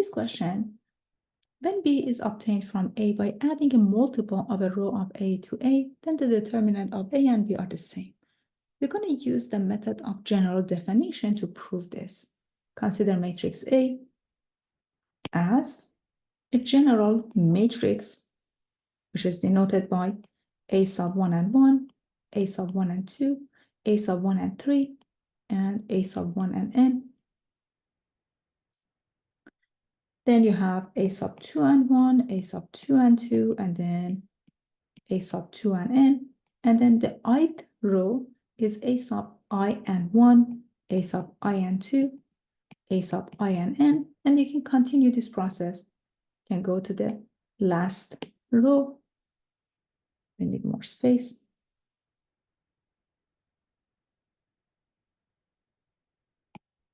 this question, when B is obtained from A by adding a multiple of a row of A to A, then the determinant of A and B are the same. We're going to use the method of general definition to prove this. Consider matrix A as a general matrix, which is denoted by A sub 1 and 1, A sub 1 and 2, A sub 1 and 3, and A sub 1 and n. Then you have A sub 2 and 1, A sub 2 and 2, and then A sub 2 and n. And then the ith row is A sub I and 1, A sub I and 2, A sub I and n. And you can continue this process. You can go to the last row. We need more space.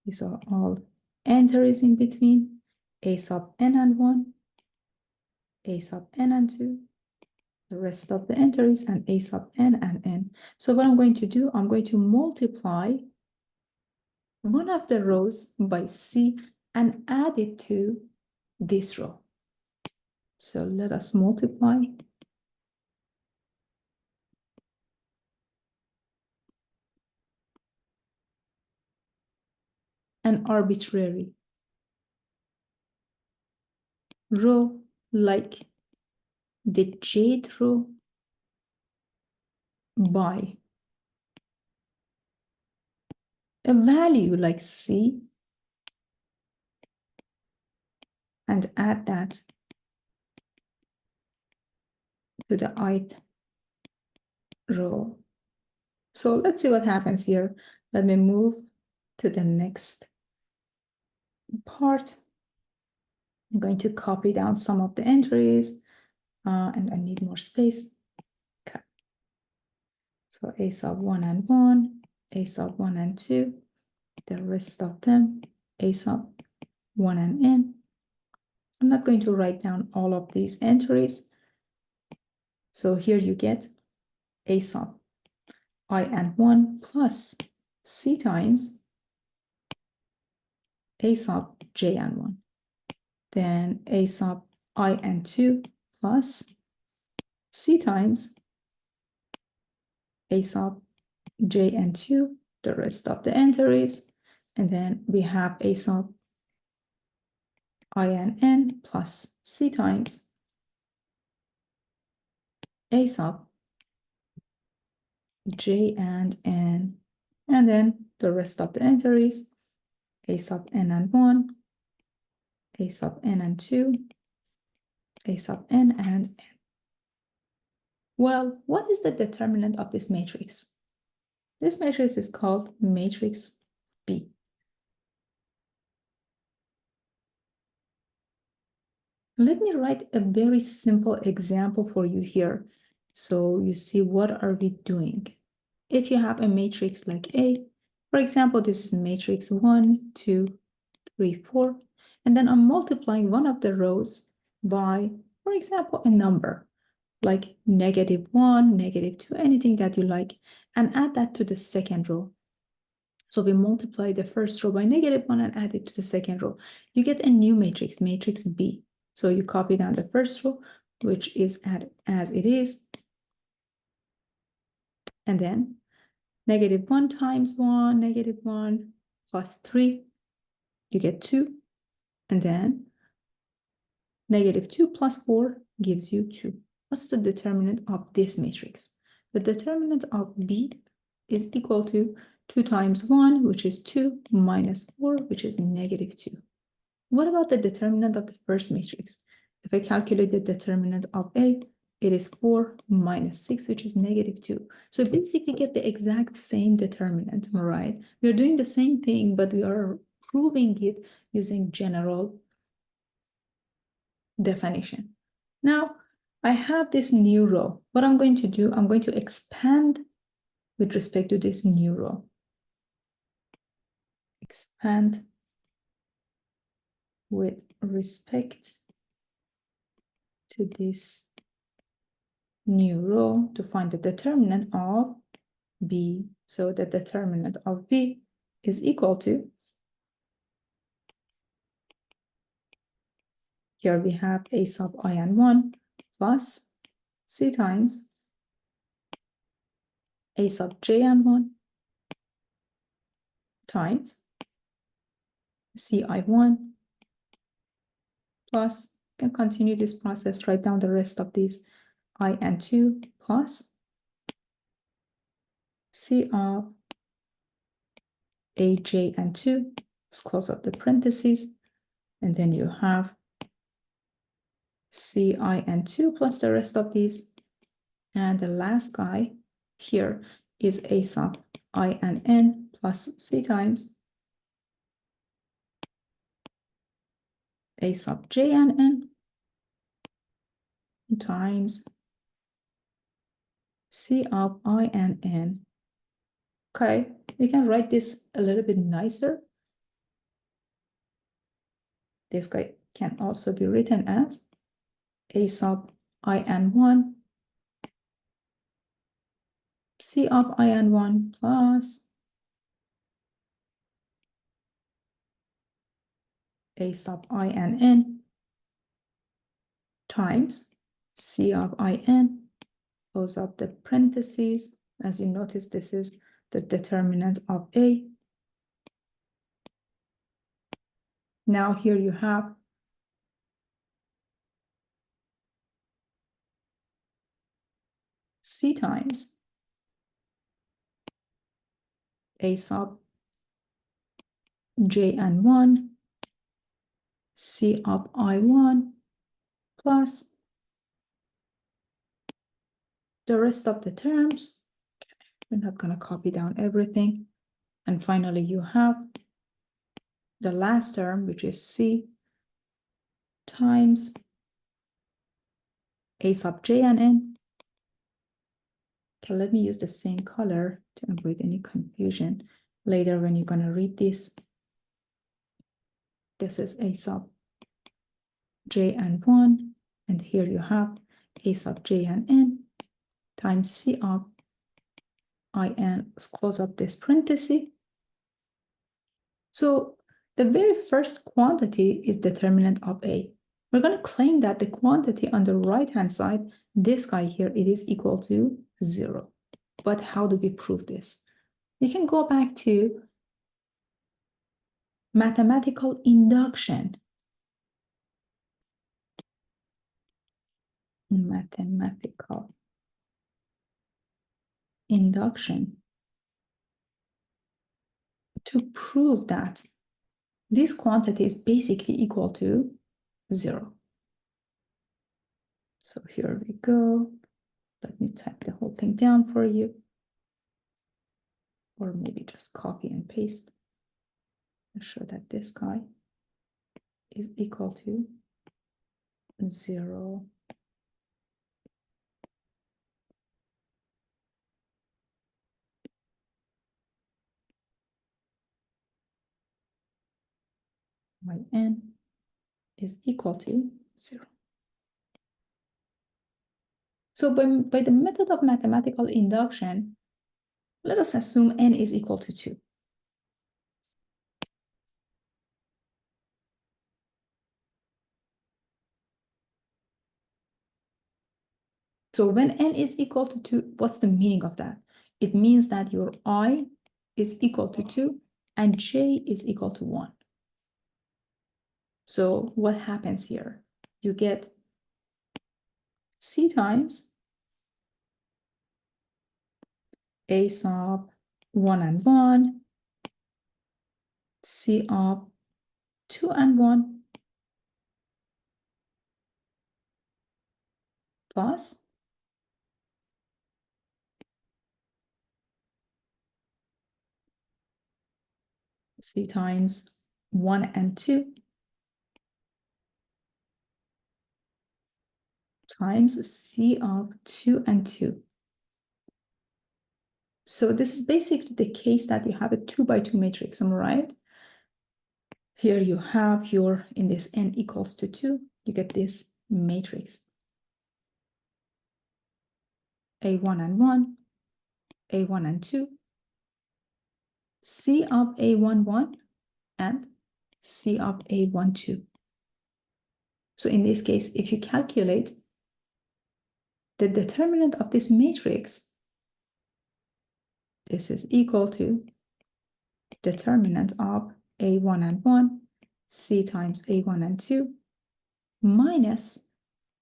These are all entries in between. A sub n and 1, A sub n and 2, the rest of the entries, and A sub n and n. So what I'm going to do, I'm going to multiply one of the rows by C and add it to this row. So let us multiply. An arbitrary row like the jth row by a value like C and add that to the ith row. So let's see what happens here. Let me move to the next part. I'm going to copy down some of the entries and I need more space. Okay. So A sub 1 and 1, A sub 1 and 2, the rest of them, A sub 1 and n. I'm not going to write down all of these entries. So here you get A sub I and 1 plus C times A sub j and 1. Then A sub I and 2 plus C times A sub j and 2, the rest of the entries. And then we have A sub I and n plus C times A sub j and n. And then the rest of the entries, A sub n and 1, A sub n and 2, A sub n and n. Well, what is the determinant of this matrix? This matrix is called matrix B. Let me write a very simple example for you here so you see what are we doing. If you have a matrix like A, for example, this is matrix 1, 2, 3, 4, and then I'm multiplying one of the rows by, for example, a number like -1, -2, anything that you like, and add that to the second row. So we multiply the first row by -1 and add it to the second row. You get a new matrix, matrix B. So you copy down the first row, which is as it is. And then -1 times 1, -1 plus 3, you get 2. And then -2 plus 4 gives you 2. What's the determinant of this matrix? The determinant of B is equal to 2 times 1, which is 2, minus 4, which is -2. What about the determinant of the first matrix? If I calculate the determinant of A, it is 4 minus 6, which is -2. So basically get the exact same determinant, right? We're doing the same thing, but we are proving it using general definition. Now, I have this new row. What I'm going to do, I'm going to expand with respect to this new row. Expand with respect to this new row to find the determinant of B. So the determinant of B is equal to Here we have A sub I and 1 plus C times A sub j and 1 times CI1 plus, you can continue this process, write down the rest of these I and 2 plus C of AJ and 2. Let's close up the parentheses. And then you have CI and 2 plus the rest of these. And the last guy here is A sub I and N plus C times A sub J and N times C of I and N. Okay, we can write this a little bit nicer. This guy can also be written as A sub I and 1 C of I and 1 plus A sub I and N times C of I n, close up the parentheses. As you notice, this is the determinant of A. Now here you have C times A sub J and 1 C of I1 plus the rest of the terms. We're not going to copy down everything. And finally, you have the last term, which is C times A sub J and N. Okay, let me use the same color to avoid any confusion. Later, when you're going to read this, this is A sub J and 1. And here you have A sub J and N times C of I n. Let's close up this parenthesis. So the very first quantity is determinant of A. We're going to claim that the quantity on the right-hand side, this guy here, it is equal to 0. But how do we prove this? You can go back to mathematical induction. Mathematical induction to prove that this quantity is basically equal to 0. So here we go. Let me type the whole thing down for you. Or maybe just copy and paste. Make sure that this guy is equal to 0. Yn is equal to 0. So by the method of mathematical induction, let us assume n is equal to 2. So when n is equal to 2, what's the meaning of that? It means that your I is equal to 2 and j is equal to 1. So what happens here? You get C times A sub 1 and 1, C of 2 and 1, plus C times 1 and 2 times C of 2 and 2. So this is basically the case that you have a 2 by 2 matrix, am I right? Here you have your, in this n equals to 2, you get this matrix. A1 and 1, A1 and 2, C of A1, 1, and C of A1, 2. So in this case, if you calculate the determinant of this matrix, this is equal to determinant of A1 and 1, C times A1 and 2, minus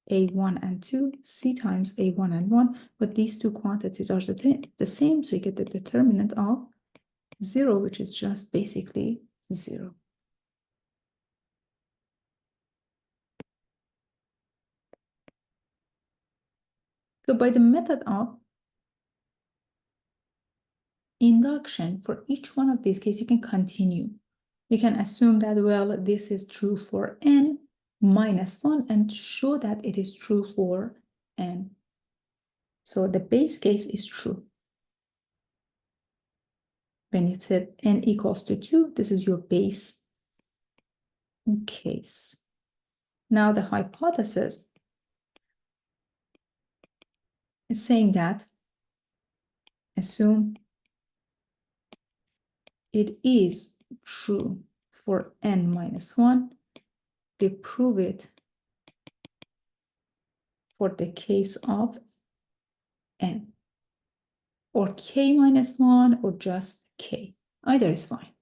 A1 and 2, C times A1 and 1, but these two quantities are the same, so you get the determinant of 0, which is just basically 0. So by the method of induction, for each one of these cases, you can continue. You can assume that, well, this is true for n minus 1 and show that it is true for n. So the base case is true. When you said n equals to 2, this is your base case. Now the hypothesis is saying that assume it is true for n minus 1. We prove it for the case of n, or k minus 1, or just k. Either is fine.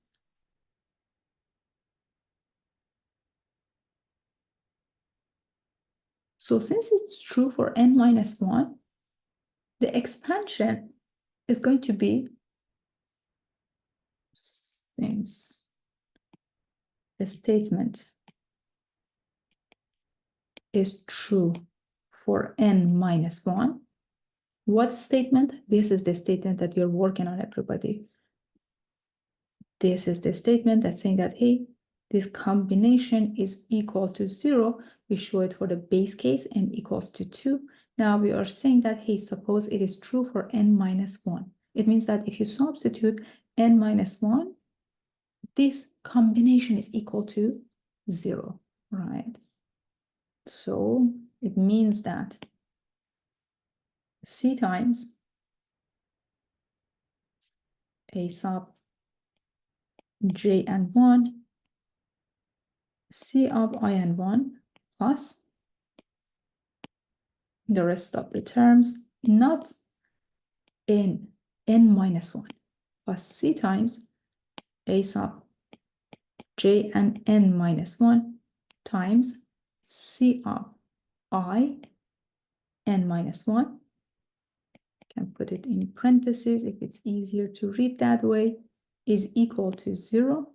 So since it's true for n minus 1, the expansion is going to be, since the statement is true for n minus 1, what statement? This is the statement that you're working on, everybody. This is the statement that's saying that, hey, this combination is equal to 0. We show it for the base case, n equals to 2. Now we are saying that, hey, suppose it is true for n minus 1. It means that if you substitute n minus 1, this combination is equal to 0, right? So it means that C times A sub j and 1, C of I and 1, plus the rest of the terms, not n minus 1, plus C times A sub j and n minus 1 times C of I n minus 1. Can put it in parentheses if it's easier to read that way, is equal to 0.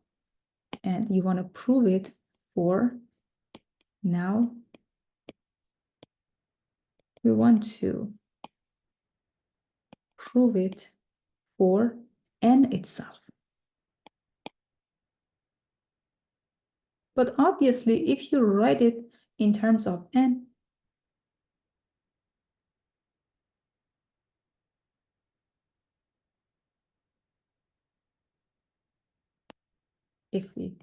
And you want to prove it for, now we want to prove it for n itself. But obviously, if you write it in terms of n, if we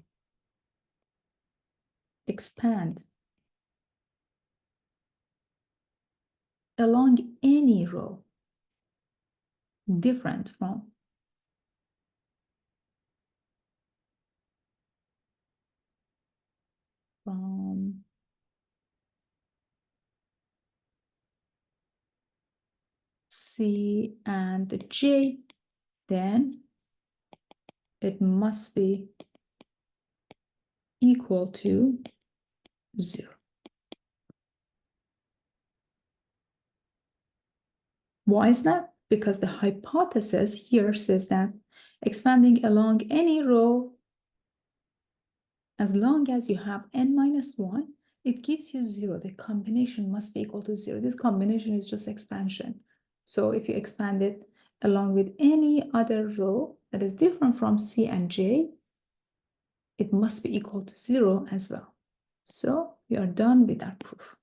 expand along any row different from C and J, then it must be equal to 0. Why is that? Because the hypothesis here says that expanding along any row, as long as you have n minus 1, it gives you 0. The combination must be equal to 0. This combination is just expansion. So if you expand it along with any other row that is different from C and J, it must be equal to 0 as well. So we are done with that proof.